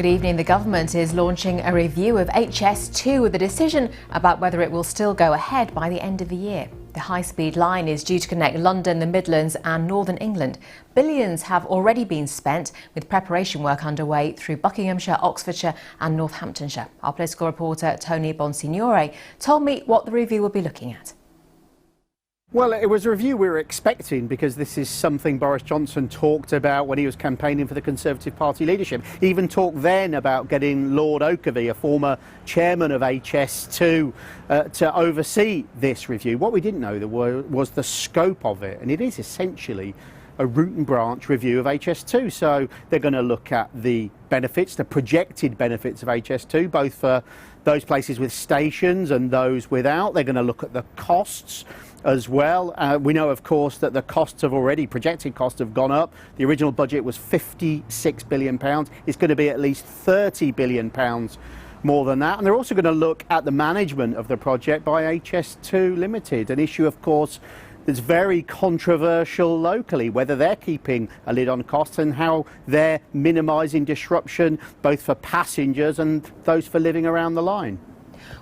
Good evening. The government is launching a review of HS2 with a decision about whether it will still go ahead by the end of the year. The high-speed line is due to connect London, the Midlands and Northern England. Billions have already been spent with preparation work underway through Buckinghamshire, Oxfordshire and Northamptonshire. Our political reporter Tony Bonsignore told me what the review will be looking at. Well, it was a review we were expecting because this is something Boris Johnson talked about when he was campaigning for the Conservative Party leadership. He even talked then about getting Lord Oakerby, a former chairman of HS2, to oversee this review. What we didn't know was the scope of it, and it is essentially a root and branch review of HS2. So they're going to look at the benefits, the projected benefits of HS2, both for those places with stations and those without. They're going to look at the costs as well. We know, of course, that the costs have already, projected costs have gone up. The original budget was £56 billion. It's going to be at least £30 billion more than that. And they're also going to look at the management of the project by HS2 Limited, an issue, of course, that's very controversial locally, whether they're keeping a lid on costs and how they're minimising disruption both for passengers and those for living around the line.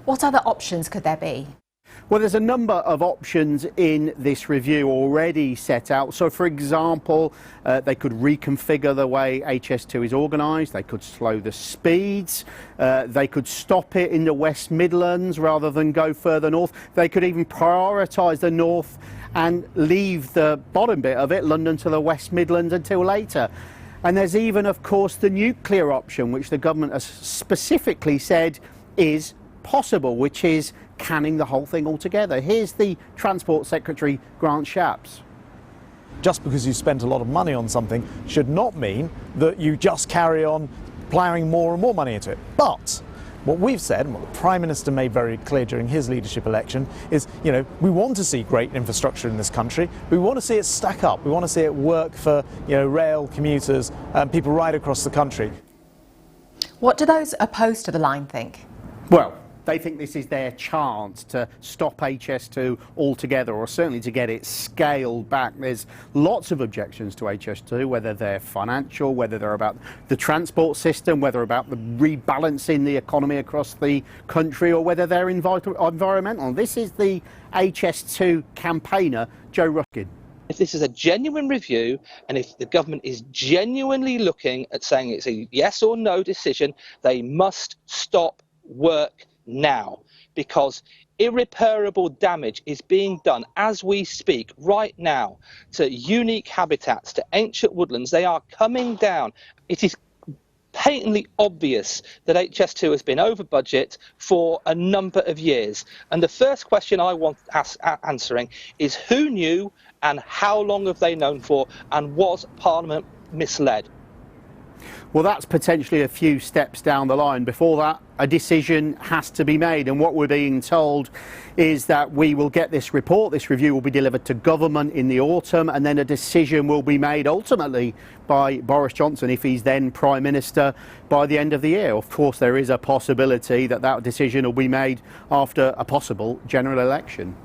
What other options could there be? Well, there's a number of options in this review already set out. So, for example, they could reconfigure the way HS2 is organised. They could slow the speeds. They could stop it in the West Midlands rather than go further north. They could even prioritise the north and leave the bottom bit of it, London to the West Midlands, until later. And there's even, of course, the nuclear option, which the government has specifically said is possible, which is canning the whole thing altogether. Here's the Transport Secretary, Grant Shapps. Just because you spent a lot of money on something should not mean that you just carry on ploughing more and more money into it. But what we've said, and what the Prime Minister made very clear during his leadership election, is, we want to see great infrastructure in this country. We want to see it stack up. We want to see it work for, rail commuters and people right across the country. What do those opposed to the line think? Well, they think this is their chance to stop HS2 altogether, or certainly to get it scaled back. There's lots of objections to HS2, whether they're financial, whether they're about the transport system, whether about the rebalancing the economy across the country, or whether they're environmental. This is the HS2 campaigner, Joe Rukin. If this is a genuine review, and if the government is genuinely looking at saying it's a yes or no decision, they must stop work now, because irreparable damage is being done as we speak right now to unique habitats, to ancient woodlands. They are coming down. It is patently obvious that HS2 has been over budget for a number of years. And the first question I want answering is who knew and how long have they known for, and was Parliament misled? Well, that's potentially a few steps down the line. Before that, a decision has to be made. And what we're being told is that we will get this report, this review will be delivered to government in the autumn, and then a decision will be made ultimately by Boris Johnson, if he's then Prime Minister, by the end of the year. Of course, there is a possibility that that decision will be made after a possible general election.